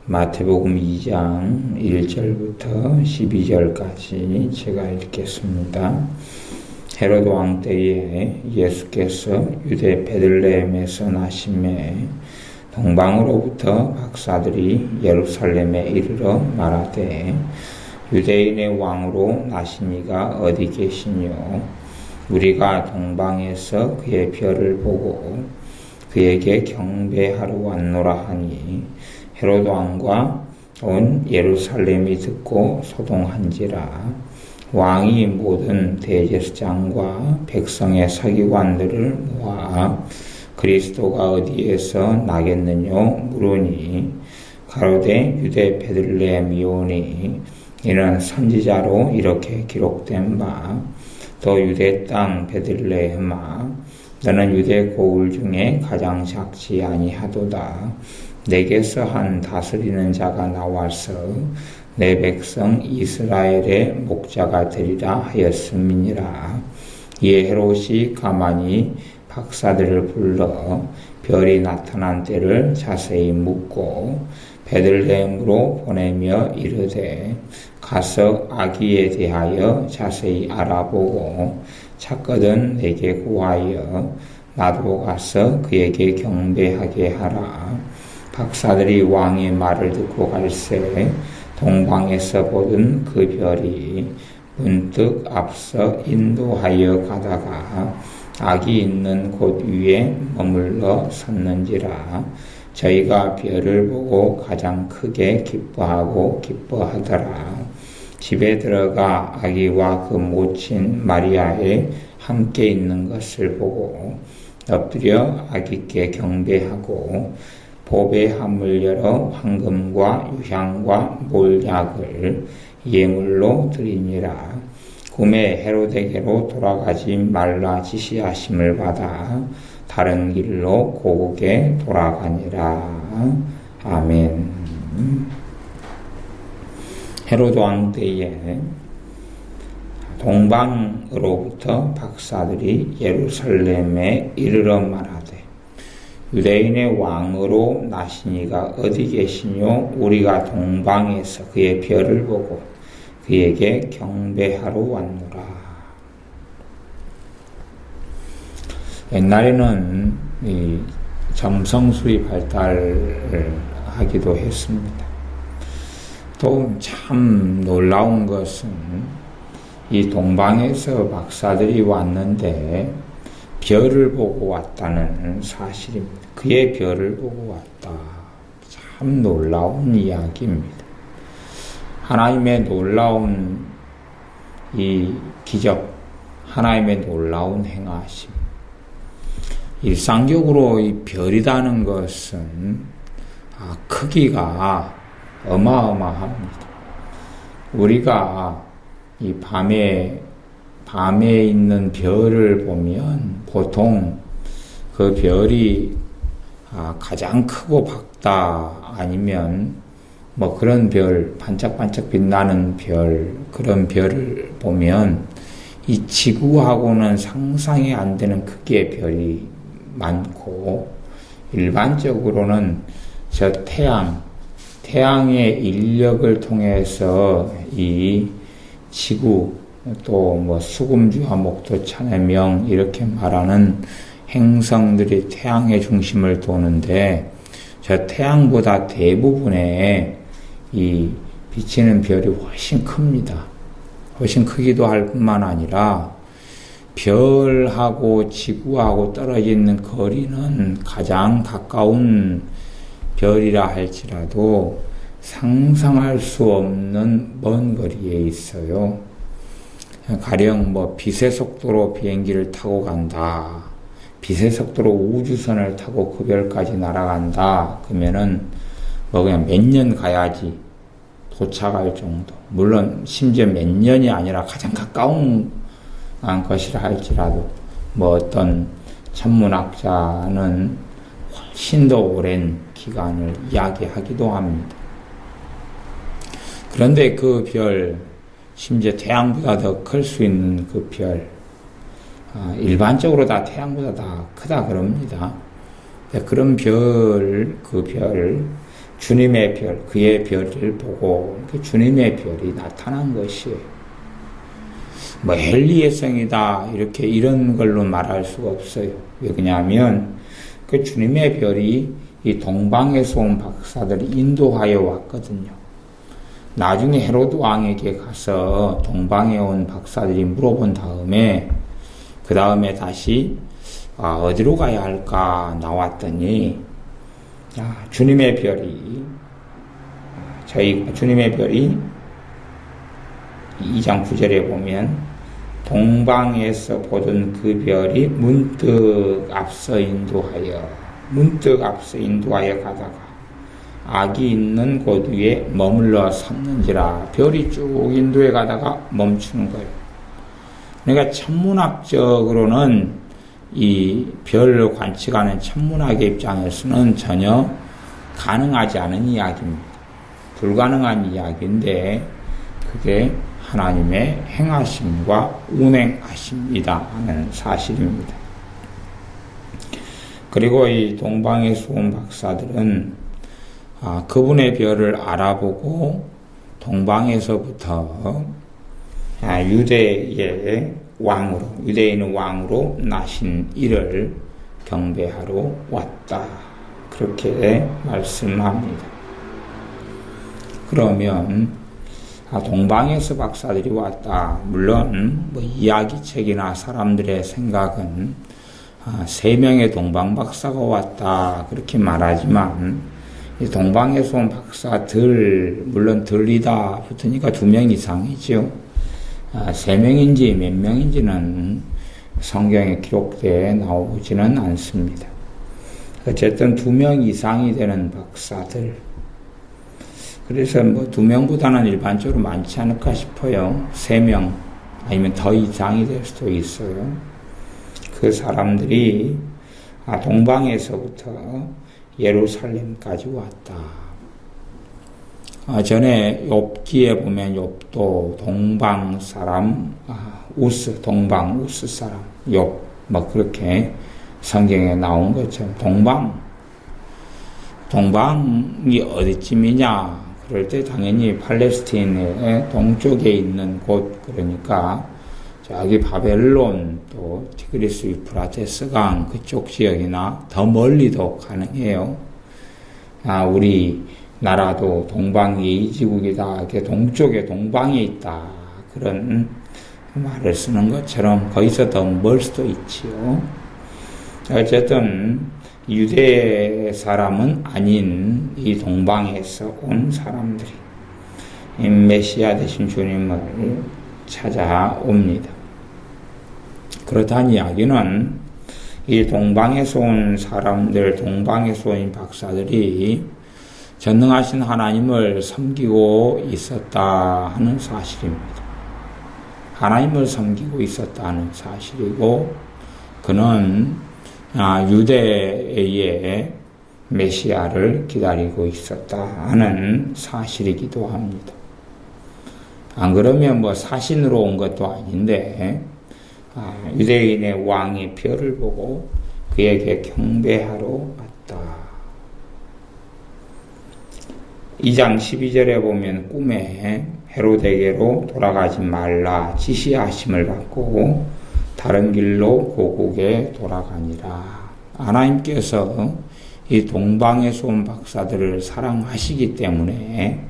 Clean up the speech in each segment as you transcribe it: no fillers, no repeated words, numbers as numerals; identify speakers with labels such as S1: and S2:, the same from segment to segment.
S1: 마태복음 2장 1절부터 12절까지 제가 읽겠습니다. 헤로드 왕 때에 예수께서 유대 베들레헴에서 나심에 동방으로부터 박사들이 예루살렘에 이르러 말하되 유대인의 왕으로 나신 이가 어디 계시뇨? 우리가 동방에서 그의 별을 보고 그에게 경배하러 왔노라 하니 헤로드 왕과 온 예루살렘이 듣고 소동한지라. 왕이 모든 대제사장과 백성의 서기관들을 모아 그리스도가 어디에서 나겠느냐 물으니 가로되 유대 베들레헴이오니 이는 선지자로 이렇게 기록된 바 또 유대 땅 베들레헴아 너는 유대 고을 중에 가장 작지 아니하도다. 내게서 한 다스리는 자가 나와서 내 백성 이스라엘의 목자가 되리라 하였음이니라. 이에 헤롯이 가만히 박사들을 불러 별이 나타난 때를 자세히 묻고 베들레헴으로 보내며 이르되 가서 아기에 대하여 자세히 알아보고 찾거든 내게 구하여 나도 가서 그에게 경배하게 하라. 박사들이 왕의 말을 듣고 갈새 동방에서 보던 그 별이 문득 앞서 인도하여 가다가 아기 있는 곳 위에 머물러 섰는지라. 저희가 별을 보고 가장 크게 기뻐하더라. 집에 들어가 아기와 그 모친 마리아에 함께 있는 것을 보고 엎드려 아기께 경배하고 보배 함을 열어 황금과 유향과 몰약을 예물로 드리니라. 꿈에 헤로데게로 돌아가지 말라 지시하심을 받아 다른 길로 고국에 돌아가니라. 아멘. 헤로드 왕 때에 동방으로부터 박사들이 예루살렘에 이르러 말하되 유대인의 왕으로 나신 이가 어디 계시뇨? 우리가 동방에서 그의 별을 보고 그에게 경배하러 왔노라. 옛날에는 이 점성술이 발달을 하기도 했습니다. 또 참 놀라운 것은 이 동방에서 박사들이 왔는데 별을 보고 왔다는 사실입니다. 그의 별을 보고 왔다. 참 놀라운 이야기입니다. 하나님의 놀라운 이 기적, 하나님의 놀라운 행하심. 일상적으로 이 별이라는 것은 크기가 어마어마합니다. 우리가 이 밤에 있는 별을 보면 보통 그 별이 가장 크고 밝다 아니면 뭐 그런 별, 반짝반짝 빛나는 별, 그런 별을 보면 이 지구하고는 상상이 안 되는 크기의 별이 많고 일반적으로는 저 태양의 인력을 통해서 이 지구 또 뭐 수금주와 목도 천해명 이렇게 말하는 행성들이 태양의 중심을 도는데 저 태양보다 대부분의 이 비치는 별이 훨씬 큽니다. 훨씬 크기도 할 뿐만 아니라 별하고 지구하고 떨어져 있는 거리는 가장 가까운 별이라 할지라도 상상할 수 없는 먼 거리에 있어요. 가령 뭐 빛의 속도로 비행기를 타고 간다. 빛의 속도로 우주선을 타고 그 별까지 날아간다. 그러면은 뭐 그냥 몇 년 가야지 도착할 정도. 물론 심지어 몇 년이 아니라 가장 가까운 것이라 할지라도 뭐 어떤 천문학자는 훨씬 더 오랜 기간을 이야기하기도 합니다. 그런데 그 별, 심지어 태양보다 더 클 수 있는 그 별, 일반적으로 다 태양보다 다 크다 그럽니다. 그런 별, 그 별, 주님의 별, 그의 별을 보고 주님의 별이 나타난 것이에요. 뭐 헨리의 성이다 이렇게 이런 걸로 말할 수가 없어요. 왜 그러냐면 그 주님의 별이 이 동방에서 온 박사들이 인도하여 왔거든요. 나중에 헤로드 왕에게 가서 동방에 온 박사들이 물어본 다음에 그 다음에 다시 어디로 가야 할까 나왔더니 주님의 별이 2장 9절에 보면 동방에서 보던 그 별이 문득 앞서 인도하여 가다가 악이 있는 곳 위에 머물러 섰는지라. 별이 쭉 인도해 가다가 멈추는 거예요. 그러니까 천문학적으로는 이 별을 관측하는 천문학의 입장에서는 전혀 가능하지 않은 이야기입니다. 불가능한 이야기인데 그게 하나님의 행하심과 운행하심이다 하는 사실입니다. 그리고 이 동방에서 온 박사들은 그분의 별을 알아보고 동방에서부터 유대인의 왕으로 나신 이를 경배하러 왔다. 그렇게 말씀합니다. 그러면 동방에서 박사들이 왔다. 물론 이야기책이나 사람들의 생각은 3명의 동방 박사가 왔다 그렇게 말하지만 이 동방에서 온 박사들 물론 들리다 붙으니까 2명 이상이죠. 3명인지 몇 명인지는 성경에 기록되어 나오지는 않습니다. 어쨌든 2명 이상이 되는 박사들. 그래서 2명보다는 일반적으로 많지 않을까 싶어요. 3명 아니면 더 이상이 될 수도 있어요. 그 사람들이 동방에서부터 예루살렘까지 왔다. 전에 욥기에 보면 욥도 동방 사람, 동방 우스 사람, 욥 그렇게 성경에 나온 것처럼 동방이 어디쯤이냐? 그럴 때 당연히 팔레스타인의 동쪽에 있는 곳, 그러니까 저기 바벨론 또 티그리스 유프라테스강 그쪽 지역이나 더 멀리도 가능해요. 우리 나라도 동방 예의지국이다. 동쪽에 동방에 있다. 그런 말을 쓰는 것처럼 거기서 더 멀 수도 있지요. 어쨌든 유대 사람은 아닌 이 동방에서 온 사람들이 메시아 되신 주님을 찾아옵니다. 그렇다는 이야기는 이 동방에서 온 사람들, 동방에서 온 박사들이 전능하신 하나님을 섬기고 있었다 하는 사실입니다. 하나님을 섬기고 있었다는 사실이고 그는 유대의 메시아를 기다리고 있었다 하는 사실이기도 합니다. 안 그러면 사신으로 온 것도 아닌데 유대인의 왕이 별을 보고 그에게 경배하러 왔다. 2장 12절에 보면 꿈에 헤로데게로 돌아가지 말라 지시하심을 받고 다른 길로 고국에 돌아가니라. 하나님께서 이 동방에서 온 박사들을 사랑하시기 때문에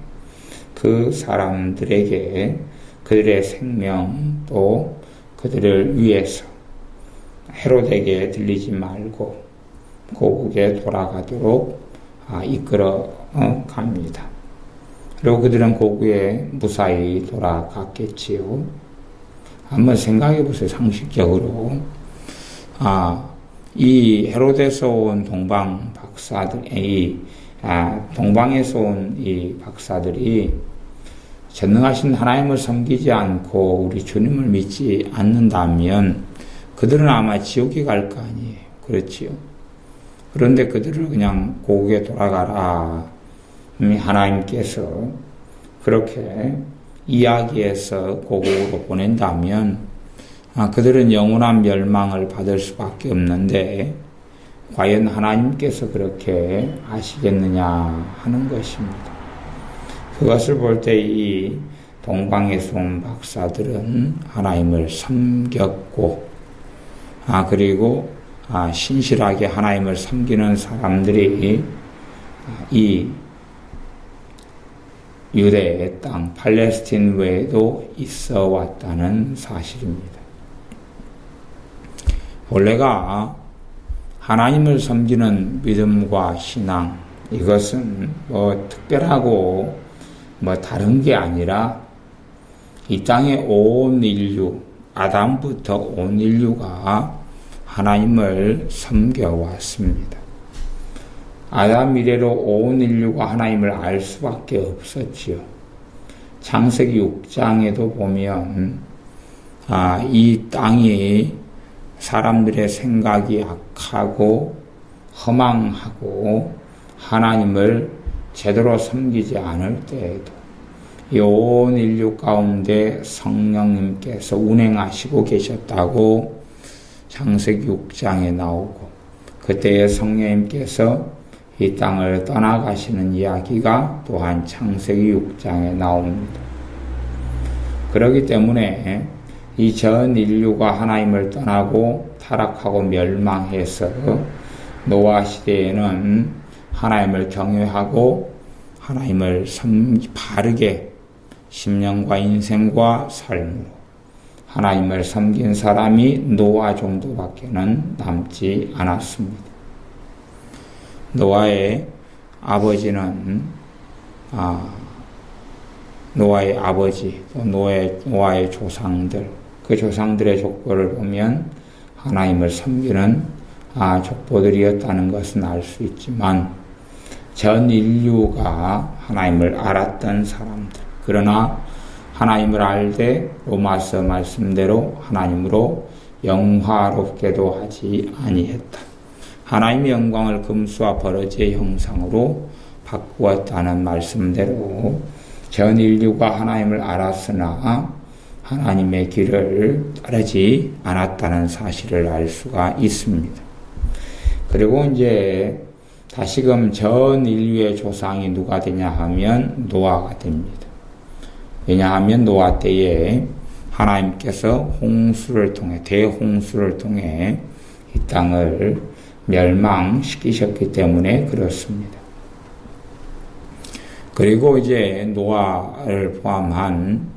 S1: 그 사람들에게 그들의 생명 또 그들을 위해서 헤로데게 들리지 말고 고국에 돌아가도록 이끌어 갑니다. 그리고 그들은 고국에 무사히 돌아갔겠지요. 한번 생각해 보세요. 상식적으로 이 헤로데서 온 동방 박사들이 동방에서 온 이 박사들이 전능하신 하나님을 섬기지 않고 우리 주님을 믿지 않는다면 그들은 아마 지옥에 갈 거 아니에요. 그렇지요. 그런데 그들을 그냥 고국에 돌아가라. 하나님께서 그렇게 이야기해서 고국으로 보낸다면 그들은 영원한 멸망을 받을 수밖에 없는데 과연 하나님께서 그렇게 하시겠느냐 하는 것입니다. 그것을 볼 때 이 동방에서 온 박사들은 하나님을 섬겼고, 그리고 신실하게 하나님을 섬기는 사람들이 이 유대의 땅, 팔레스틴 외에도 있어 왔다는 사실입니다. 원래가 하나님을 섬기는 믿음과 신앙, 이것은 특별하고 다른 게 아니라 이 땅의 온 인류, 아담부터 온 인류가 하나님을 섬겨왔습니다. 아담 이래로 온 인류가 하나님을 알 수밖에 없었지요. 창세기 6장에도 보면 이 땅이 사람들의 생각이 악하고 허망하고 하나님을 제대로 섬기지 않을 때에도 이 온 인류 가운데 성령님께서 운행하시고 계셨다고 창세기 6장에 나오고, 그때의 성령님께서 이 땅을 떠나가시는 이야기가 또한 창세기 6장에 나옵니다. 그렇기 때문에 이 전 인류가 하나님을 떠나고 타락하고 멸망해서 노아 시대에는 하나님을 경외하고 하나님을 바르게 심령과 인생과 삶으로 하나님을 섬긴 사람이 노아 정도밖에는 남지 않았습니다. 노아의 아버지는 노아의 아버지, 또 노아의 조상들, 그 조상들의 족보를 보면 하나님을 섬기는 족보들이었다는 것은 알 수 있지만, 전 인류가 하나님을 알았던 사람들, 그러나 하나님을 알되 로마서 말씀대로 하나님으로 영화롭게도 하지 아니했다. 하나님의 영광을 금수와 버러지의 형상으로 바꾸었다는 말씀대로 전 인류가 하나님을 알았으나 하나님의 길을 따르지 않았다는 사실을 알 수가 있습니다. 그리고 이제 다시금 전 인류의 조상이 누가 되냐 하면 노아가 됩니다. 왜냐하면 노아 때에 하나님께서 홍수를 통해, 대홍수를 통해 이 땅을 멸망시키셨기 때문에 그렇습니다. 그리고 이제 노아를 포함한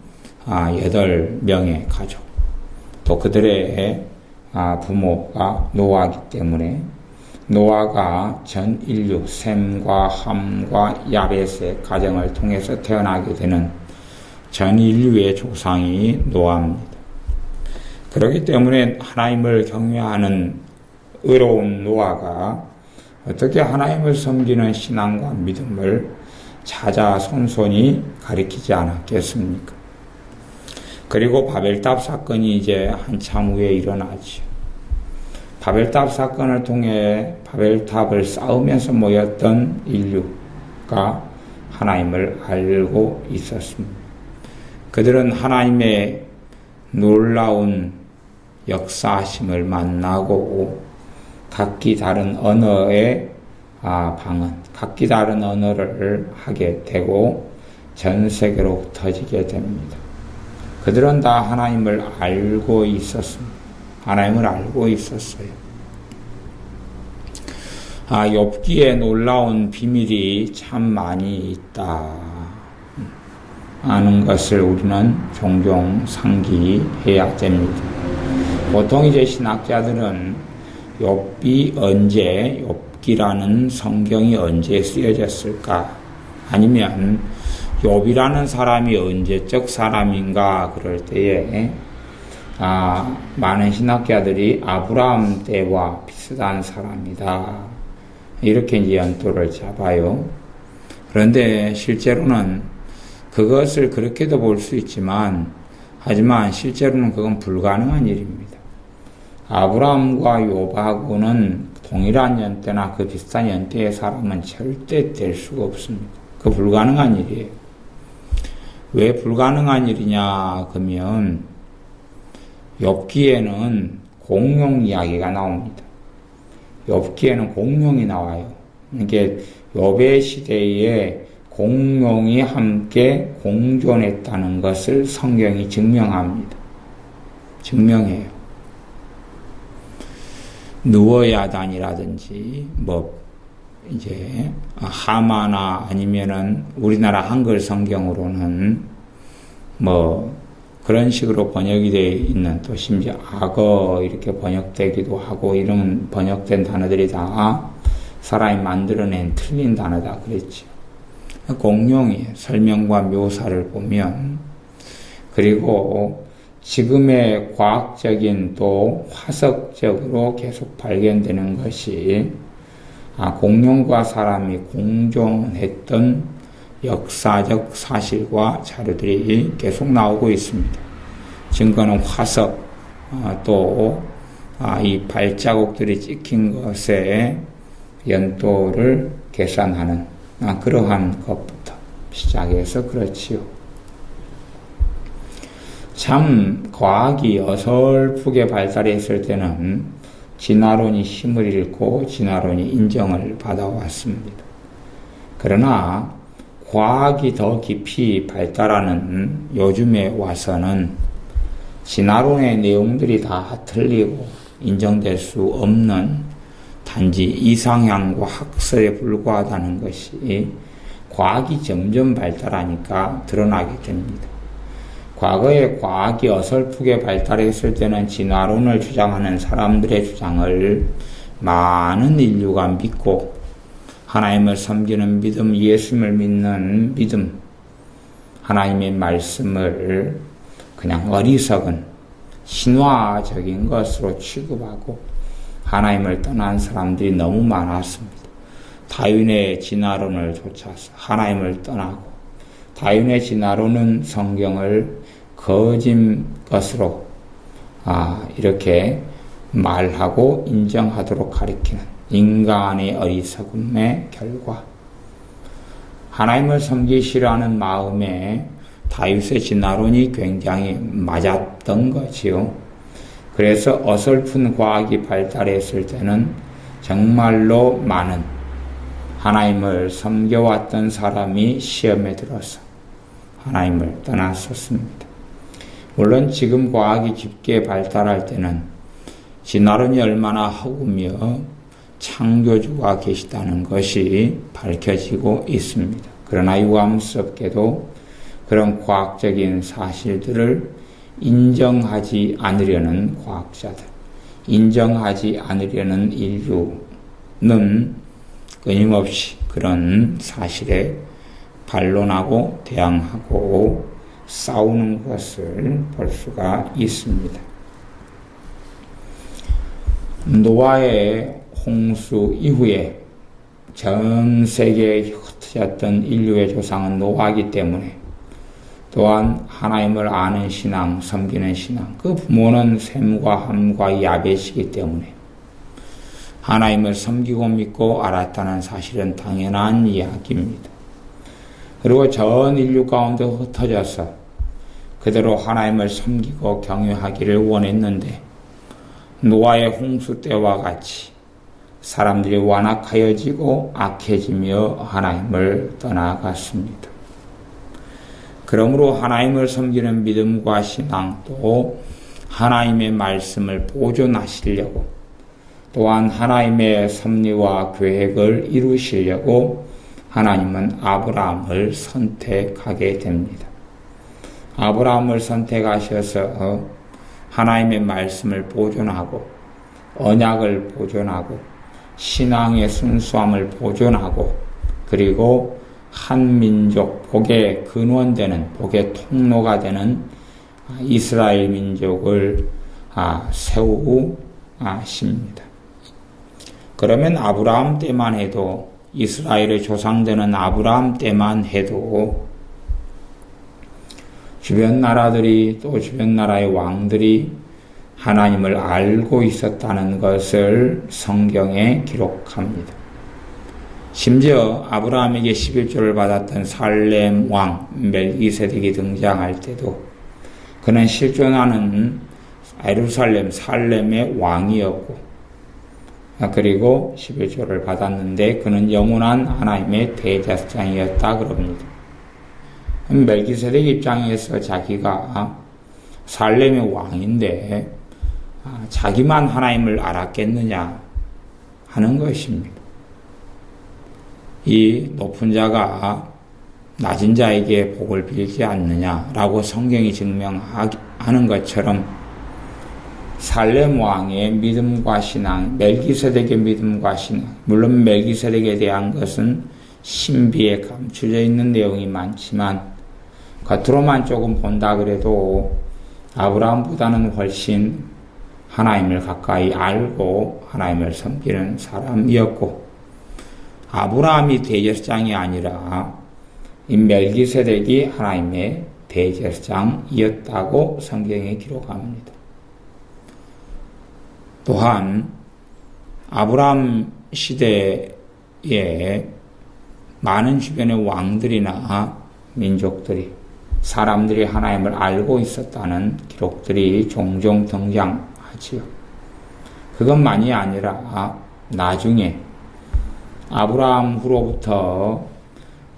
S1: 8명의 가족, 또 그들의 부모가 노아이기 때문에 노아가 전 인류 셈과 함과 야벳의 가정을 통해서 태어나게 되는 전 인류의 조상이 노아입니다. 그렇기 때문에 하나님을 경외하는 의로운 노아가 어떻게 하나님을 섬기는 신앙과 믿음을 자자손손이 가리키지 않았겠습니까? 그리고 바벨탑 사건이 이제 한참 후에 일어나죠. 바벨탑 사건을 통해 바벨탑을 쌓으면서 모였던 인류가 하나님을 알고 있었습니다. 그들은 하나님의 놀라운 역사하심을 만나고 각기 다른 언어의 방언, 각기 다른 언어를 하게 되고 전 세계로 흩어지게 됩니다. 그들은 다 하나님을 알고 있었습니다. 하나님을 알고 있었어요. 욥기에 놀라운 비밀이 참 많이 있다 하는 것을 우리는 종종 상기해야 됩니다. 보통 이제 신학자들은 욥기라는 성경이 언제 쓰여졌을까? 아니면 욥이라는 사람이 언제적 사람인가? 그럴 때에 많은 신학자들이 아브라함 때와 비슷한 사람이다, 이렇게 이제 연도를 잡아요. 그런데 실제로는 그것을 그렇게도 볼 수 있지만, 하지만 실제로는 그건 불가능한 일입니다. 아브라함과 욥하고는 동일한 연대나 그 비슷한 연대의 사람은 절대 될 수가 없습니다. 그 불가능한 일이에요. 왜 불가능한 일이냐 그러면 욥기에는 공룡 이야기가 나옵니다. 욥기에는 공룡이 나와요. 이게 욥의 시대에 공룡이 함께 공존했다는 것을 성경이 증명합니다. 증명해요. 느워야단이라든지 이제 하마나 아니면은 우리나라 한글 성경으로는 그런 식으로 번역이 되어 있는, 또 심지어 악어 이렇게 번역되기도 하고, 이런 번역된 단어들이 다 사람이 만들어낸 틀린 단어다 그랬죠. 공룡이 설명과 묘사를 보면, 그리고 지금의 과학적인 또 화석적으로 계속 발견되는 것이 공룡과 사람이 공존했던 역사적 사실과 자료들이 계속 나오고 있습니다. 증거는 화석, 또 이 발자국들이 찍힌 것의 연도를 계산하는 그러한 것부터 시작해서 그렇지요. 참 과학이 어설프게 발달했을 때는 진화론이 힘을 잃고 진화론이 인정을 받아왔습니다. 그러나 과학이 더 깊이 발달하는 요즘에 와서는 진화론의 내용들이 다 틀리고 인정될 수 없는 단지 이상향과 학설에 불과하다는 것이 과학이 점점 발달하니까 드러나게 됩니다. 과거에 과학이 어설프게 발달했을 때는 진화론을 주장하는 사람들의 주장을 많은 인류가 믿고 하나님을 섬기는 믿음, 예수님을 믿는 믿음, 하나님의 말씀을 그냥 어리석은 신화적인 것으로 취급하고 하나님을 떠난 사람들이 너무 많았습니다. 다윈의 진화론을 쫓아서 하나님을 떠나고, 다윈의 진화론은 성경을 거짓 것으로 이렇게 말하고 인정하도록 가리키는 인간의 어리석음의 결과, 하나님을 섬기시라는 마음에 다윗의 진화론이 굉장히 맞았던 거지요. 그래서 어설픈 과학이 발달했을 때는 정말로 많은 하나님을 섬겨왔던 사람이 시험에 들어서 하나님을 떠났었습니다. 물론 지금 과학이 깊게 발달할 때는 진화론이 얼마나 허구며 창조주가 계시다는 것이 밝혀지고 있습니다. 그러나 유감스럽게도 그런 과학적인 사실들을 인정하지 않으려는 과학자들, 인정하지 않으려는 인류는 끊임없이 그런 사실에 반론하고 대항하고 싸우는 것을 볼 수가 있습니다. 노아의 홍수 이후에 전 세계에 흩어졌던 인류의 조상은 노아이기 때문에, 또한 하나님을 아는 신앙, 섬기는 신앙, 그 부모는 셈과 함과 야벳이기 때문에 하나님을 섬기고 믿고 알았다는 사실은 당연한 이야기입니다. 그리고 전 인류 가운데 흩어져서 그대로 하나님을 섬기고 경외하기를 원했는데, 노아의 홍수 때와 같이 사람들이 완악하여지고 악해지며 하나님을 떠나갔습니다. 그러므로 하나님을 섬기는 믿음과 신앙, 또 하나님의 말씀을 보존하시려고, 또한 하나님의 섭리와 계획을 이루시려고 하나님은 아브라함을 선택하게 됩니다. 아브라함을 선택하셔서 하나님의 말씀을 보존하고, 언약을 보존하고, 신앙의 순수함을 보존하고, 그리고 한 민족, 복의 근원되는, 복의 통로가 되는 이스라엘 민족을 세우십니다. 그러면 아브라함 때만 해도, 이스라엘의 조상되는 아브라함 때만 해도 주변 나라들이, 또 주변 나라의 왕들이 하나님을 알고 있었다는 것을 성경에 기록합니다. 심지어 아브라함에게 11조를 받았던 살렘 왕 멜기세덱이 등장할 때도 그는 실존하는 예루살렘 살렘의 왕이었고, 그리고 11조를 받았는데 그는 영원한 하나님의 대제사장이었다 그럽니다. 멜기세덱 입장에서 자기가 살렘의 왕인데 자기만 하나님을 알았겠느냐 하는 것입니다. 이 높은 자가 낮은 자에게 복을 빌지 않느냐라고 성경이 증명하는 것처럼 살렘 왕의 믿음과 신앙, 멜기세덱의 믿음과 신앙, 물론 멜기세덱에 대한 것은 신비에 감추져 있는 내용이 많지만 겉으로만 조금 본다 그래도 아브라함보다는 훨씬 하나님을 가까이 알고 하나님을 섬기는 사람이었고, 아브라함이 대제사장이 아니라 이 멜기세덱이 하나님의 대제사장이었다고 성경에 기록합니다. 또한 아브라함 시대에 많은 주변의 왕들이나 민족들이, 사람들이 하나님을 알고 있었다는 기록들이 종종 등장하지요. 그것만이 아니라 나중에 아브라함 후로부터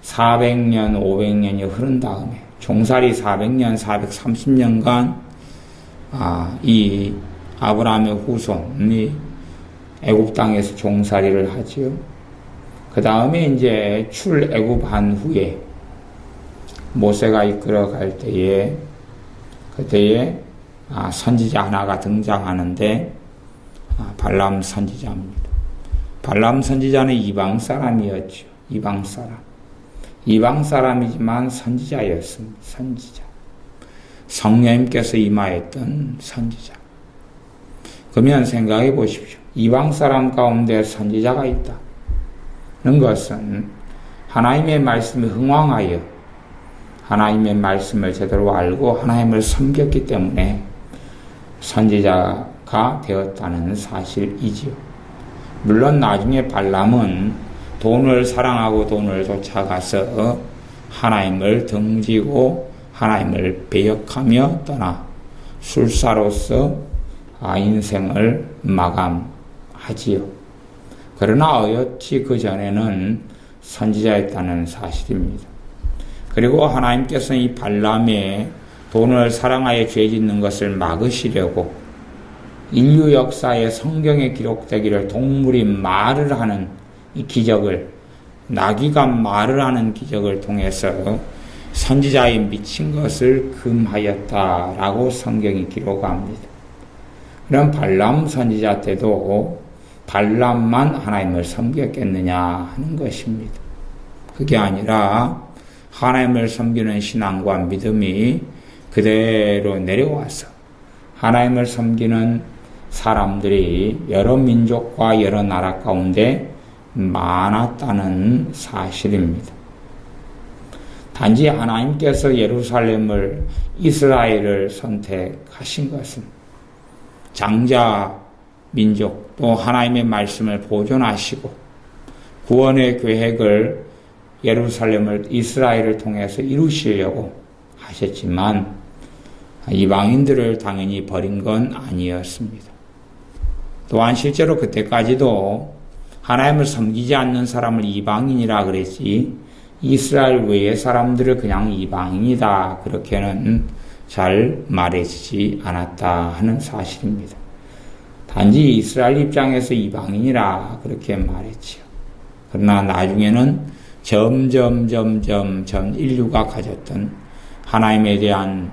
S1: 400년, 500년이 흐른 다음에 종살이 400년, 430년간 이 아브라함의 후손이 애굽 땅에서 종살이를 하지요. 그 다음에 이제 출애굽한 후에 모세가 이끌어갈 때에 그때에 선지자 하나가 등장하는데 발람 선지자입니다. 발람 선지자는 이방 사람이었죠. 이방 사람이지만 선지자였습니다. 선지자. 성령님께서 임하였던 선지자. 그러면 생각해 보십시오. 이방 사람 가운데 선지자가 있다는 것은 하나님의 말씀에 흥황하여 하나님의 말씀을 제대로 알고 하나님을 섬겼기 때문에 선지자가 되었다는 사실이지요. 물론 나중에 발람은 돈을 사랑하고 돈을 쫓아가서 하나님을 등지고 하나님을 배역하며 떠나 술사로서 인생을 마감하지요. 그러나 어여치 그 전에는 선지자였다는 사실입니다. 그리고 하나님께서는 이 발람의 돈을 사랑하여 죄 짓는 것을 막으시려고 인류 역사에 성경에 기록되기를 동물이 말을 하는 이 기적을, 나귀가 말을 하는 기적을 통해서 선지자의 미친 것을 금하였다라고 성경이 기록합니다. 그럼 발람 선지자 때도 발람만 하나님을 섬겼겠느냐 하는 것입니다. 그게 아니라 하나님을 섬기는 신앙과 믿음이 그대로 내려와서 하나님을 섬기는 사람들이 여러 민족과 여러 나라 가운데 많았다는 사실입니다. 단지 하나님께서 예루살렘을, 이스라엘을 선택하신 것은 장자 민족 또 하나님의 말씀을 보존하시고 구원의 계획을 예루살렘을, 이스라엘을 통해서 이루시려고 하셨지만 이방인들을 당연히 버린 건 아니었습니다. 또한 실제로 그때까지도 하나님을 섬기지 않는 사람을 이방인이라 그랬지 이스라엘 외의 사람들을 그냥 이방인이다 그렇게는 잘 말해지지 않았다 하는 사실입니다. 단지 이스라엘 입장에서 이방인이라 그렇게 말했지요. 그러나 나중에는 점점 전 인류가 가졌던 하나님에 대한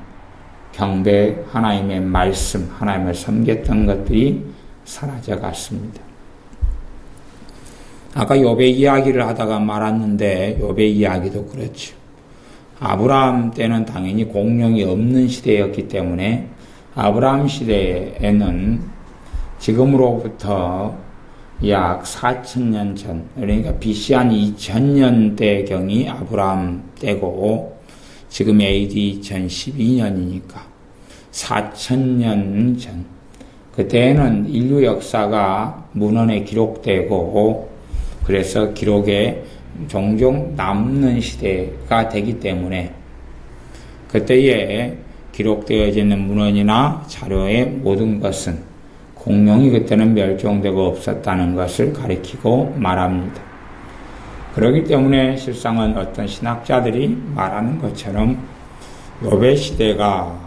S1: 경배, 하나님의 말씀, 하나님을 섬겼던 것들이 사라져 갔습니다. 아까 욥의 이야기를 하다가 말았는데 욥의 이야기도 그렇죠. 아브라함 때는 당연히 공룡이 없는 시대였기 때문에 아브라함 시대에는 지금으로부터 약 4,000년 전, 그러니까 BC 한 2000년대경이 아브라함 때고 지금 AD 2012년이니까 4,000년 전, 그때는 인류 역사가 문헌에 기록되고 그래서 기록에 종종 남는 시대가 되기 때문에 그때에 기록되어지는 문헌이나 자료의 모든 것은 공룡이 그때는 멸종되고 없었다는 것을 가리키고 말합니다. 그렇기 때문에 실상은 어떤 신학자들이 말하는 것처럼 욥의 시대가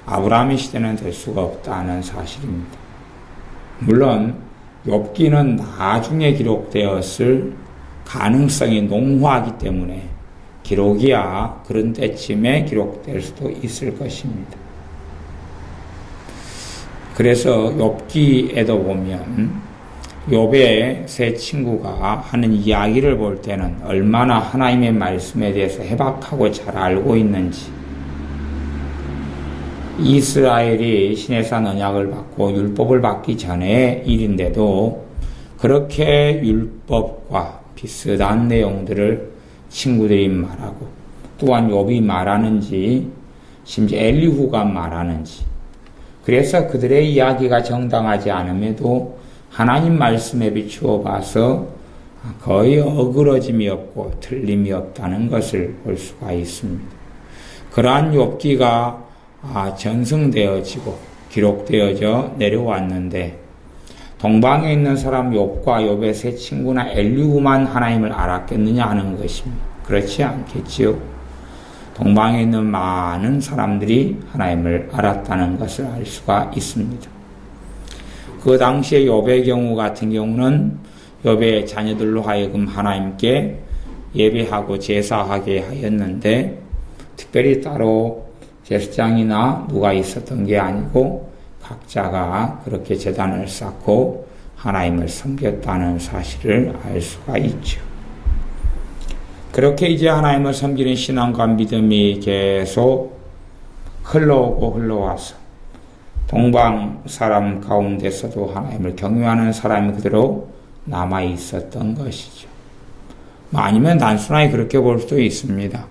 S1: 아브라함의 시대는 될 수가 없다는 사실입니다. 물론 욥기는 나중에 기록되었을 가능성이 농후하기 때문에 기록이야 그런 때쯤에 기록될 수도 있을 것입니다. 그래서 욥기에도 보면 욥의 세 친구가 하는 이야기를 볼 때는 얼마나 하나님의 말씀에 대해서 해박하고 잘 알고 있는지, 이스라엘이 시내산 언약을 받고 율법을 받기 전의 일인데도 그렇게 율법과 비슷한 내용들을 친구들이 말하고, 또한 욥이 말하는지 심지어 엘리후가 말하는지, 그래서 그들의 이야기가 정당하지 않음에도 하나님 말씀에 비추어 봐서 거의 어그러짐이 없고 틀림이 없다는 것을 볼 수가 있습니다. 그러한 욥기가 전승되어지고 기록되어져 내려왔는데, 동방에 있는 사람 욥과 욥의 세 친구나 엘리후만 하나님을 알았겠느냐 하는 것입니다. 그렇지 않겠지요. 동방에 있는 많은 사람들이 하나님을 알았다는 것을 알 수가 있습니다. 그 당시에 욥의 경우 같은 경우는 욥의 자녀들로 하여금 하나님께 예배하고 제사하게 하였는데, 특별히 따로 제사장이나 누가 있었던 게 아니고 각자가 그렇게 제단을 쌓고 하나님을 섬겼다는 사실을 알 수가 있죠. 그렇게 이제 하나님을 섬기는 신앙과 믿음이 계속 흘러오고 흘러와서 동방 사람 가운데서도 하나님을 경외하는 사람이 그대로 남아 있었던 것이죠. 아니면 단순하게 그렇게 볼 수도 있습니다.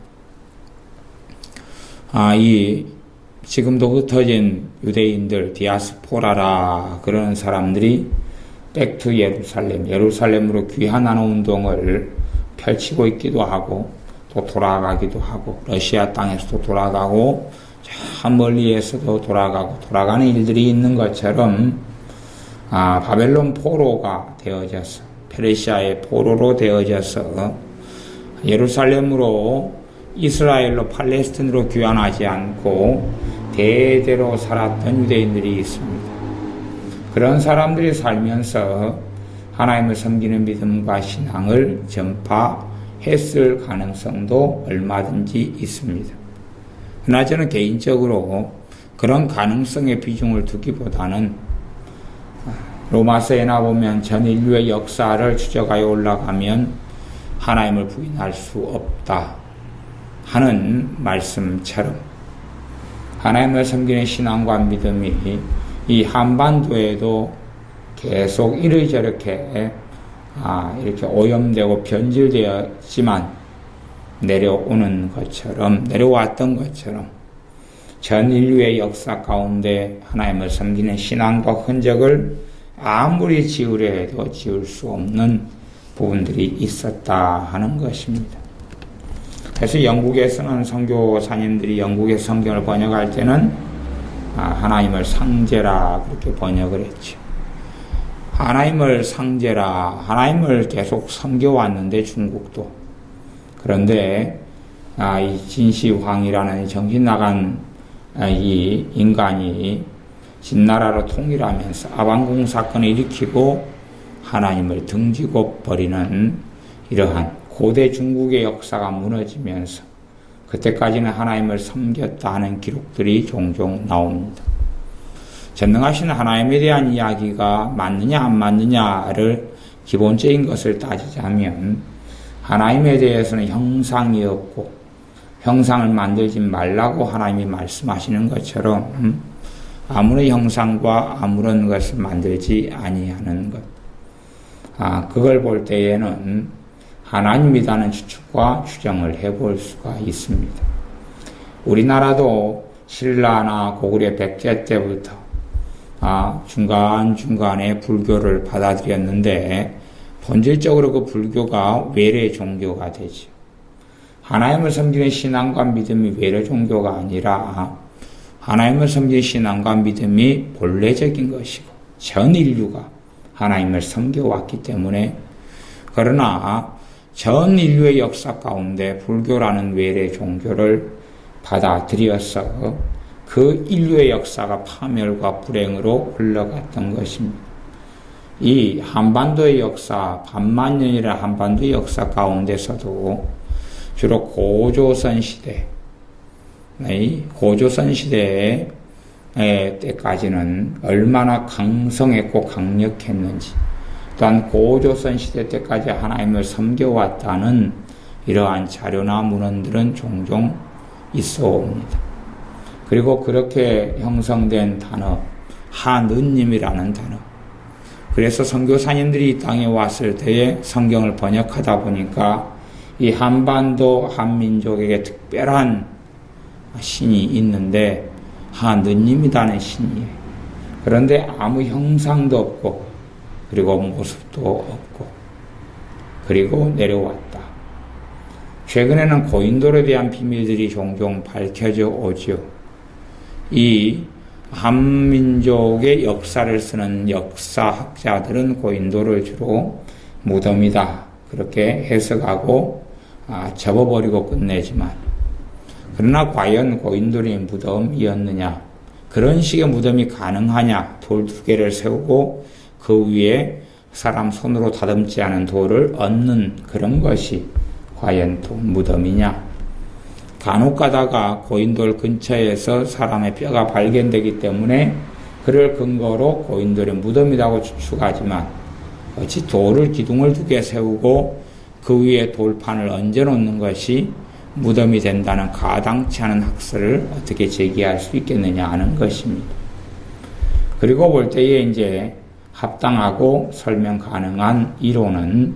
S1: 지금도 흩어진 유대인들, 디아스포라라 그런 사람들이 백투 예루살렘으로 귀환하는 운동을 펼치고 있기도 하고, 또 돌아가기도 하고, 러시아 땅에서도 돌아가고, 저 멀리에서도 돌아가는 일들이 있는 것처럼, 바벨론 포로가 되어져서, 페르시아의 포로로 되어져서, 예루살렘으로, 이스라엘로, 팔레스틴으로 귀환하지 않고, 대대로 살았던 유대인들이 있습니다. 그런 사람들이 살면서 하나님을 섬기는 믿음과 신앙을 전파했을 가능성도 얼마든지 있습니다. 그러나 저는 개인적으로 그런 가능성의 비중을 두기보다는 로마서에나 보면 전 인류의 역사를 추적하여 올라가면 하나님을 부인할 수 없다 하는 말씀처럼 하나님을 섬기는 신앙과 믿음이 이 한반도에도 계속 이렇게 오염되고 변질되었지만 내려왔던 것처럼 전 인류의 역사 가운데 하나님을 섬기는 신앙과 흔적을 아무리 지우려 해도 지울 수 없는 부분들이 있었다 하는 것입니다. 그래서 영국에서는 선교사님들이 영국의 성경을 번역할 때는 하나님을 상제라 그렇게 번역을 했죠. 하나님을 상제라, 하나님을 계속 섬겨왔는데 중국도. 그런데 이 진시황이라는 정신 나간 이 인간이 진나라로 통일하면서 아방궁 사건을 일으키고 하나님을 등지고 버리는 이러한 고대 중국의 역사가 무너지면서 그때까지는 하나님을 섬겼다 하는 기록들이 종종 나옵니다. 전능하신 하나님에 대한 이야기가 맞느냐 안 맞느냐를 기본적인 것을 따지자면 하나님에 대해서는 형상이 없고 형상을 만들지 말라고 하나님이 말씀하시는 것처럼 아무런 형상과 아무런 것을 만들지 아니하는 것. 그걸 볼 때에는 하나님이라는 추측과 추정을 해볼 수가 있습니다. 우리나라도 신라나 고구려 백제 때부터 중간중간에 불교를 받아들였는데 본질적으로 그 불교가 외래 종교가 되죠. 하나님을 섬기는 신앙과 믿음이 외래 종교가 아니라 하나님을 섬기는 신앙과 믿음이 본래적인 것이고 전 인류가 하나님을 섬겨왔기 때문에, 그러나 전 인류의 역사 가운데 불교라는 외래 종교를 받아들여서 그 인류의 역사가 파멸과 불행으로 흘러갔던 것입니다. 이 한반도의 역사, 반만년이라는 한반도의 역사 가운데서도 주로 고조선 시대, 고조선 시대의 때까지는 얼마나 강성했고 강력했는지, 또한 고조선 시대 때까지 하나님을 섬겨왔다는 이러한 자료나 문헌들은 종종 있어 옵니다. 그리고 그렇게 형성된 단어, 한은님이라는 단어. 그래서 선교사님들이 이 땅에 왔을 때에 성경을 번역하다 보니까 이 한반도 한민족에게 특별한 신이 있는데 한은님이라는 신이에요. 그런데 아무 형상도 없고 그리고 모습도 없고 그리고 내려왔다. 최근에는 고인돌에 대한 비밀들이 종종 밝혀져 오죠. 이 한민족의 역사를 쓰는 역사학자들은 고인돌을 주로 무덤이다 그렇게 해석하고 접어버리고 끝내지만, 그러나 과연 고인돌이 무덤이었느냐, 그런 식의 무덤이 가능하냐, 돌 2개를 세우고 그 위에 사람 손으로 다듬지 않은 돌을 얹는 그런 것이 과연 또 무덤이냐. 간혹 가다가 고인돌 근처에서 사람의 뼈가 발견되기 때문에 그를 근거로 고인돌의 무덤이라고 추측하지만, 어찌 돌을 기둥을 2개 세우고 그 위에 돌판을 얹어놓는 것이 무덤이 된다는 가당치 않은 학설을 어떻게 제기할 수 있겠느냐 하는 것입니다. 그리고 볼 때에 이제 합당하고 설명 가능한 이론은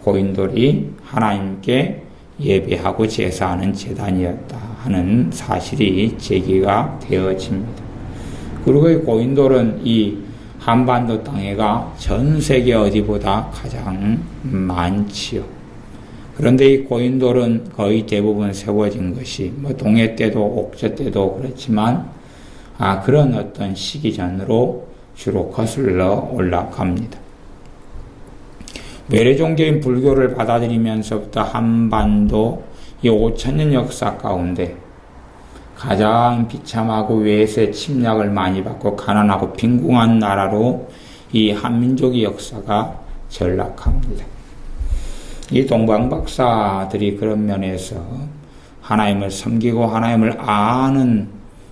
S1: 고인돌이 하나님께 예배하고 제사하는 제단이었다 하는 사실이 제기가 되어집니다. 그리고 이 고인돌은 이 한반도 땅에가 전 세계 어디보다 가장 많지요. 그런데 이 고인돌은 거의 대부분 세워진 것이 동해 때도 옥저 때도 그렇지만 그런 어떤 시기 전으로 주로 거슬러 올라갑니다. 외래종교인 불교를 받아들이면서부터 한반도 이 5천년 역사 가운데 가장 비참하고 외세 침략을 많이 받고 가난하고 빈궁한 나라로 이 한민족의 역사가 전락합니다. 이 동방박사들이 그런 면에서 하나님을 섬기고 하나님을 아는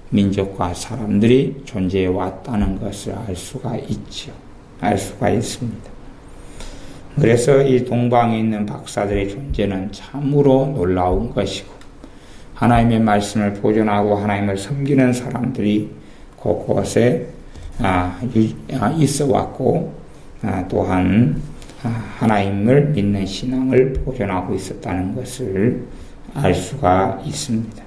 S1: 민족과 사람들이 존재해 왔다는 것을 알 수가 있죠. 알 수가 있습니다. 그래서 이 동방에 있는 박사들의 존재는 참으로 놀라운 것이고, 하나님의 말씀을 보존하고 하나님을 섬기는 사람들이 곳곳에 있어 왔고, 또한 하나님을 믿는 신앙을 보존하고 있었다는 것을 알 수가 있습니다.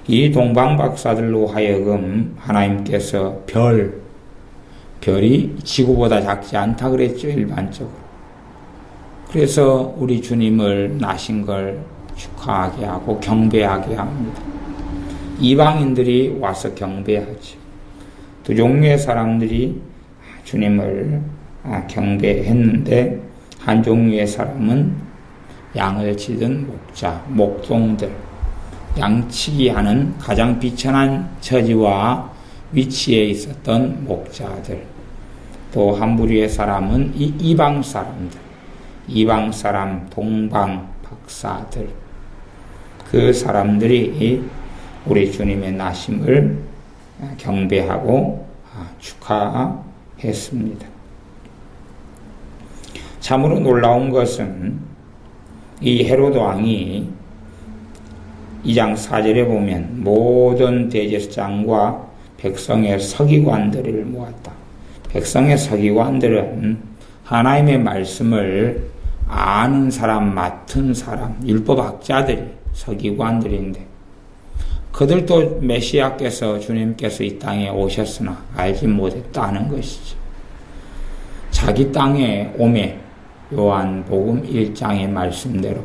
S1: 이 동방 박사들로 하여금 하나님께서 별이 지구보다 작지 않다 그랬죠, 일반적으로. 그래서 우리 주님을 나신 걸 축하하게 하고 경배하게 합니다. 이방인들이 와서 경배하죠. 2종류의 사람들이 주님을 경배했는데, 한 종류의 사람은 양을 치던 목자, 목동들, 양치기 하는 가장 비천한 처지와 위치에 있었던 목자들, 또 한 부류의 사람은 이 이방 사람들, 이방 사람, 동방 박사들, 그 사람들이 우리 주님의 나심을 경배하고 축하했습니다. 참으로 놀라운 것은 이 헤로드 왕이 2장 4절에 보면 모든 대제사장과 백성의 서기관들을 모았다. 백성의 서기관들은 하나님의 말씀을 아는 사람, 맡은 사람, 율법학자들이 서기관들인데, 그들도 메시아께서 주님께서 이 땅에 오셨으나 알지 못했다는 것이죠. 자기 땅에 오매, 요한복음 1장의 말씀대로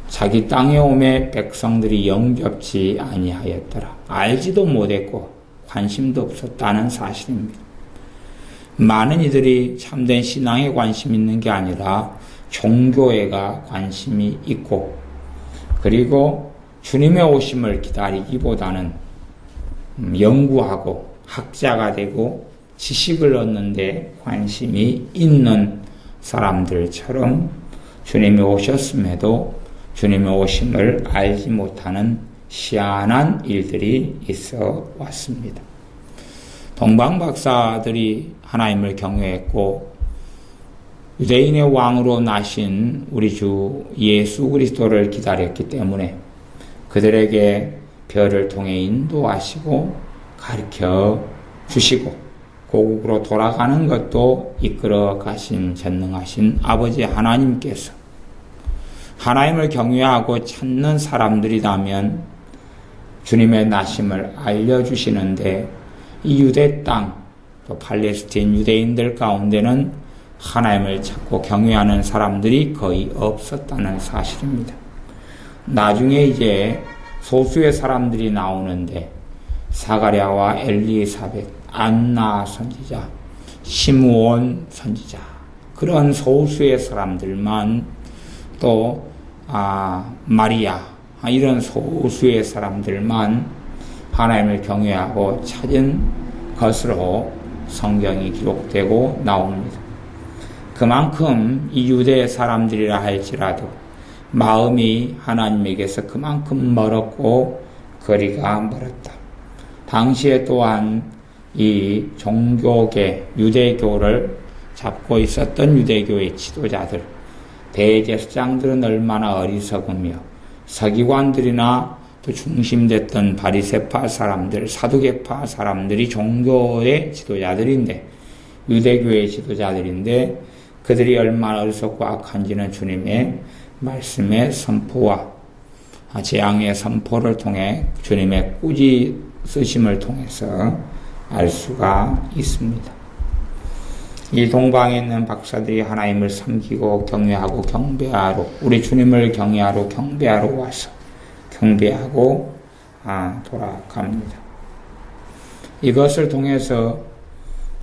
S1: 자기 땅에 오매 백성들이 영접치 아니하였더라. 알지도 못했고 관심도 없었다는 사실입니다. 많은 이들이 참된 신앙에 관심 있는 게 아니라 종교에가 관심이 있고, 그리고 주님의 오심을 기다리기보다는 연구하고 학자가 되고 지식을 얻는 데 관심이 있는 사람들처럼 주님이 오셨음에도 주님의 오심을 알지 못하는 희한한 일들이 있어 왔습니다. 동방 박사들이 하나님을 경외했고 유대인의 왕으로 나신 우리 주 예수 그리스도를 기다렸기 때문에 그들에게 별을 통해 인도하시고 가르쳐 주시고 고국으로 돌아가는 것도 이끌어 가신 전능하신 아버지 하나님께서 하나님을 경외하고 찾는 사람들이라면 주님의 나심을 알려주시는데, 이 유대 땅, 또 팔레스틴 유대인들 가운데는 하나님을 찾고 경외하는 사람들이 거의 없었다는 사실입니다. 나중에 이제 소수의 사람들이 나오는데 사가랴와 엘리사벳, 안나 선지자, 시므온 선지자, 그런 소수의 사람들만, 또 마리아, 이런 소수의 사람들만 하나님을 경외하고 찾은 것으로 성경이 기록되고 나옵니다. 그만큼 이 유대 사람들이라 할지라도 마음이 하나님에게서 그만큼 멀었고 거리가 멀었다. 당시에 또한 이 종교계, 유대교를 잡고 있었던 유대교의 지도자들, 대제사장들은 얼마나 어리석으며 서기관들이나 또 중심됐던 바리새파 사람들, 사두개파 사람들이 종교의 지도자들인데, 유대교의 지도자들인데 그들이 얼마나 어리석고 악한지는 주님의 말씀의 선포와 재앙의 선포를 통해 주님의 꾸짖으심을 통해서 알 수가 있습니다. 이 동방에 있는 박사들이 하나님을 섬기고 경외하고 경배하러, 우리 주님을 경외하러 경배하러 와서 경배하고 돌아갑니다. 이것을 통해서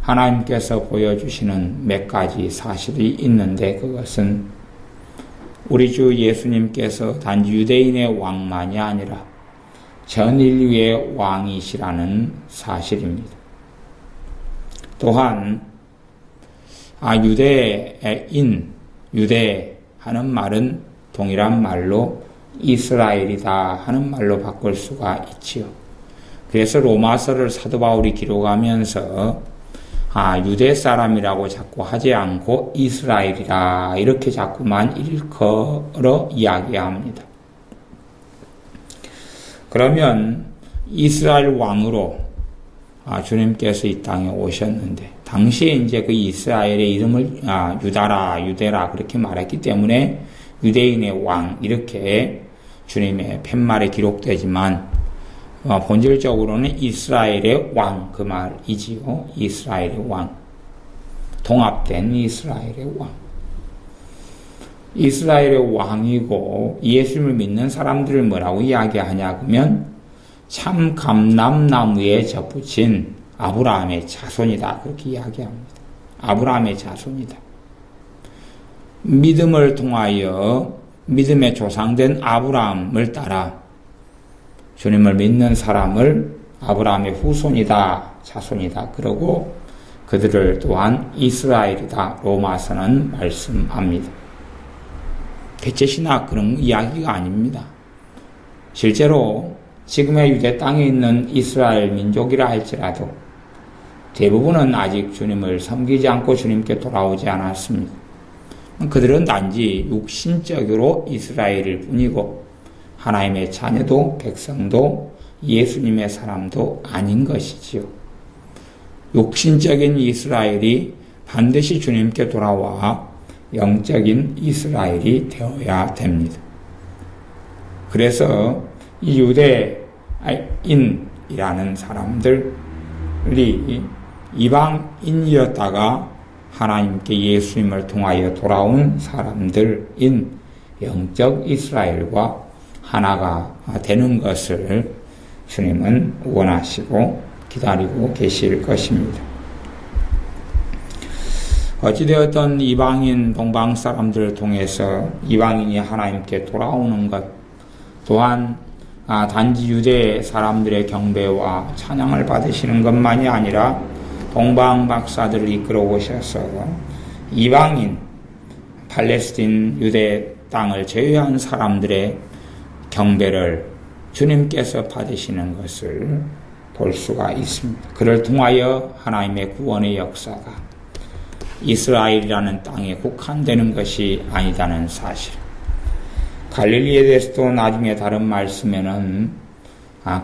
S1: 하나님께서 보여주시는 몇 가지 사실이 있는데, 그것은 우리 주 예수님께서 단지 유대인의 왕만이 아니라 전 인류의 왕이시라는 사실입니다. 또한 유대 하는 말은 동일한 말로 이스라엘이다 하는 말로 바꿀 수가 있지요. 그래서 로마서를 사도 바울이 기록하면서 유대 사람이라고 자꾸 하지 않고 이스라엘이라 이렇게 자꾸만 일컬어 이야기합니다. 그러면 이스라엘 왕으로 주님께서 이 땅에 오셨는데, 당시에 이제 그 이스라엘의 이름을 유대라 그렇게 말했기 때문에 유대인의 왕 이렇게 주님의 팻말에 기록되지만 본질적으로는 이스라엘의 왕, 그 말이지요. 이스라엘의 왕, 통합된 이스라엘의 왕. 이스라엘의 왕이고 예수님을 믿는 사람들을 뭐라고 이야기하냐 그러면 참 감람나무에 접붙인 아브라함의 자손이다 그렇게 이야기합니다. 아브라함의 자손이다. 믿음을 통하여 믿음의 조상된 아브라함을 따라 주님을 믿는 사람을 아브라함의 후손이다, 자손이다 그러고 그들을 또한 이스라엘이다 로마서는 말씀합니다. 개체신학 그런 이야기가 아닙니다. 실제로 지금의 유대 땅에 있는 이스라엘 민족이라 할지라도 대부분은 아직 주님을 섬기지 않고 주님께 돌아오지 않았습니다. 그들은 단지 육신적으로 이스라엘일 뿐이고 하나님의 자녀도 백성도 예수님의 사람도 아닌 것이지요. 육신적인 이스라엘이 반드시 주님께 돌아와 영적인 이스라엘이 되어야 됩니다. 그래서 이 유대인이라는 사람들이 이방인이었다가 하나님께 예수님을 통하여 돌아온 사람들인 영적 이스라엘과 하나가 되는 것을 주님은 원하시고 기다리고 계실 것입니다. 어찌되었든 이방인 동방 사람들을 통해서 이방인이 하나님께 돌아오는 것 또한 단지 유대 사람들의 경배와 찬양을 받으시는 것만이 아니라 동방 박사들을 이끌어 오셔서 이방인 팔레스틴 유대 땅을 제외한 사람들의 경배를 주님께서 받으시는 것을 볼 수가 있습니다. 그를 통하여 하나님의 구원의 역사가 이스라엘이라는 땅에 국한되는 것이 아니다는 사실. 갈릴리에 대해서도 나중에 다른 말씀에는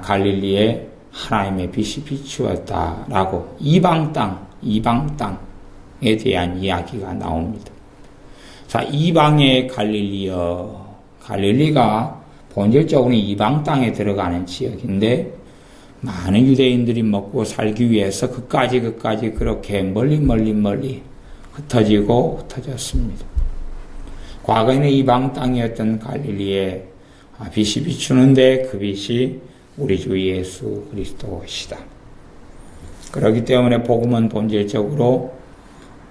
S1: 갈릴리에 하나님의 빛이 비추었다라고 이방 땅에 대한 이야기가 나옵니다. 자, 이방의 갈릴리여. 갈릴리가 본질적으로 이방 땅에 들어가는 지역인데 많은 유대인들이 먹고 살기 위해서 그까지 그렇게 멀리 흩어졌습니다. 과거에는 이방 땅이었던 갈릴리에 빛이 비추는데 그 빛이 우리 주 예수 그리스도시다. 그렇기 때문에 복음은 본질적으로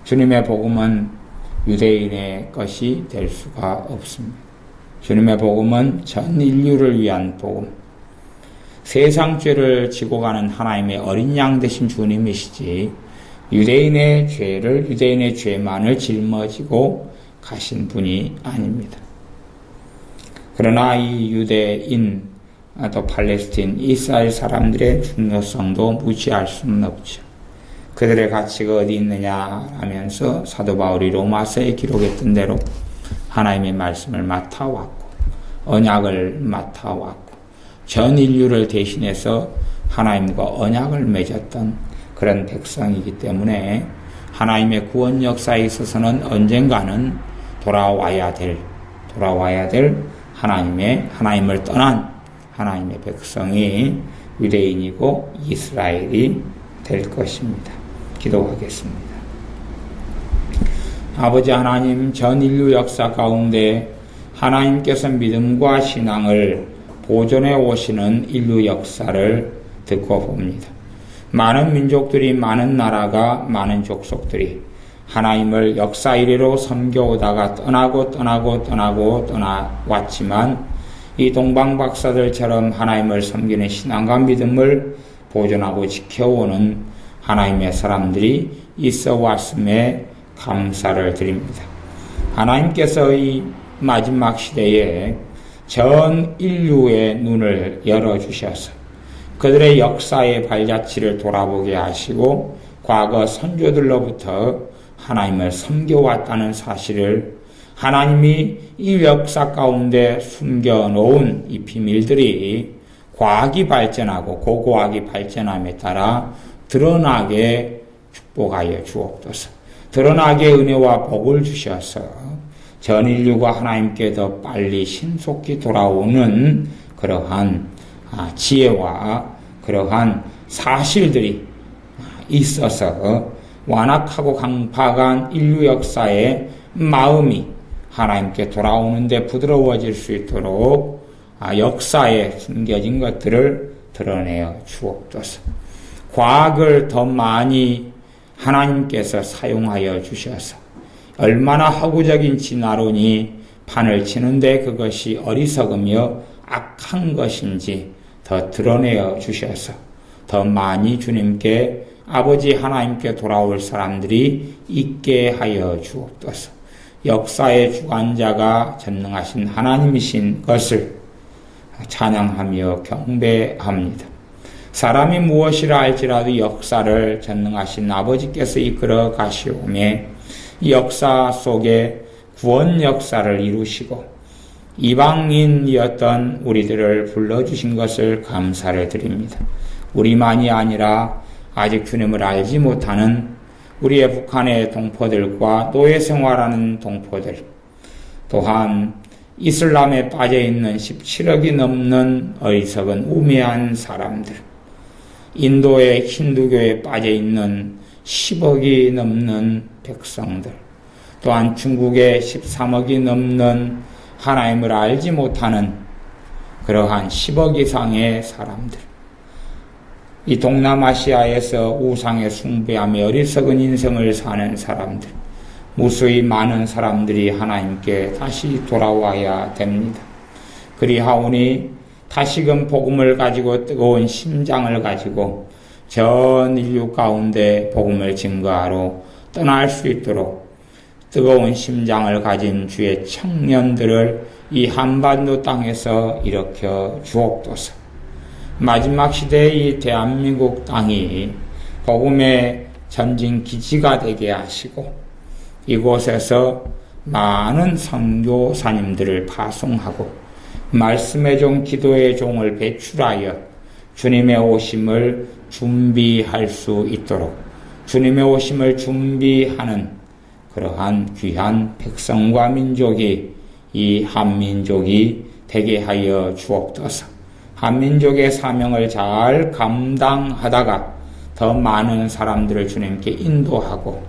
S1: 주님의 복음은 유대인의 것이 될 수가 없습니다. 주님의 복음은 전 인류를 위한 복음, 세상 죄를 지고 가는 하나님의 어린 양 되신 주님이시지 유대인의 죄만을 짊어지고 가신 분이 아닙니다. 그러나 이 유대인 또 팔레스틴 이스라엘 사람들의 중요성도 무시할 수는 없죠. 그들의 가치가 어디 있느냐 하면서 사도 바울이 로마서에 기록했던 대로 하나님의 말씀을 맡아왔고 언약을 맡아왔고 전 인류를 대신해서 하나님과 언약을 맺었던 그런 백성이기 때문에 하나님의 구원 역사에 있어서는 언젠가는 돌아와야 될 하나님을 떠난 하나님의 백성이 유대인이고 이스라엘이 될 것입니다. 기도하겠습니다. 아버지 하나님, 전 인류 역사 가운데 하나님께서 믿음과 신앙을 보존해 오시는 인류 역사를 듣고 봅니다. 많은 민족들이, 많은 나라가, 많은 족속들이 하나님을 역사 이래로 섬겨오다가 떠나왔지만 이 동방 박사들처럼 하나님을 섬기는 신앙과 믿음을 보존하고 지켜오는 하나님의 사람들이 있어 왔음에 감사를 드립니다. 하나님께서 이 마지막 시대에 전 인류의 눈을 열어주셔서 그들의 역사의 발자취를 돌아보게 하시고 과거 선조들로부터 하나님을 섬겨왔다는 사실을 하나님이 이 역사 가운데 숨겨놓은 이 비밀들이 과학이 발전하고 고고학이 발전함에 따라 드러나게 축복하여 주옵소서. 드러나게 은혜와 복을 주셔서 전 인류가 하나님께 더 빨리 신속히 돌아오는 그러한 지혜와 그러한 사실들이 있어서 완악하고 강팍한 인류 역사의 마음이 하나님께 돌아오는데 부드러워질 수 있도록 역사에 숨겨진 것들을 드러내어 주옵소서. 과학을 더 많이 하나님께서 사용하여 주셔서 얼마나 허구적인 진화론이 판을 치는데 그것이 어리석으며 악한 것인지 더 드러내어 주셔서 더 많이 주님께 아버지 하나님께 돌아올 사람들이 있게 하여 주옵소서. 역사의 주관자가 전능하신 하나님이신 것을 찬양하며 경배합니다. 사람이 무엇이라 할지라도 역사를 전능하신 아버지께서 이끌어 가시오매 이 역사 속에 구원 역사를 이루시고 이방인이었던 우리들을 불러주신 것을 감사를 드립니다. 우리만이 아니라 아직 주님을 알지 못하는 우리의 북한의 동포들과 노예 생활하는 동포들, 또한 이슬람에 빠져있는 17억이 넘는 어리석은 우매한 사람들, 인도의 힌두교에 빠져있는 10억이 넘는 백성들, 또한 중국의 13억이 넘는 하나님을 알지 못하는 그러한 10억 이상의 사람들, 이 동남아시아에서 우상에 숭배하며 어리석은 인생을 사는 사람들, 무수히 많은 사람들이 하나님께 다시 돌아와야 됩니다. 그리하오니 다시금 복음을 가지고 뜨거운 심장을 가지고 전 인류 가운데 복음을 증거하러 떠날 수 있도록 뜨거운 심장을 가진 주의 청년들을 이 한반도 땅에서 일으켜 주옵소서. 마지막 시대의 이 대한민국 땅이 복음의 전진 기지가 되게 하시고 이곳에서 많은 선교사님들을 파송하고 말씀의 종, 기도의 종을 배출하여 주님의 오심을 준비할 수 있도록 주님의 오심을 준비하는 그러한 귀한 백성과 민족이 이 한민족이 되게 하여 주옵소서. 한민족의 사명을 잘 감당하다가 더 많은 사람들을 주님께 인도하고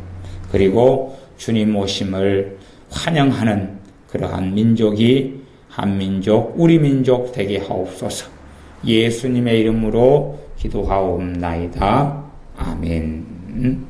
S1: 그리고 주님 오심을 환영하는 그러한 민족이 한민족, 우리 민족 되게 하옵소서. 예수님의 이름으로 기도하옵나이다. 아멘.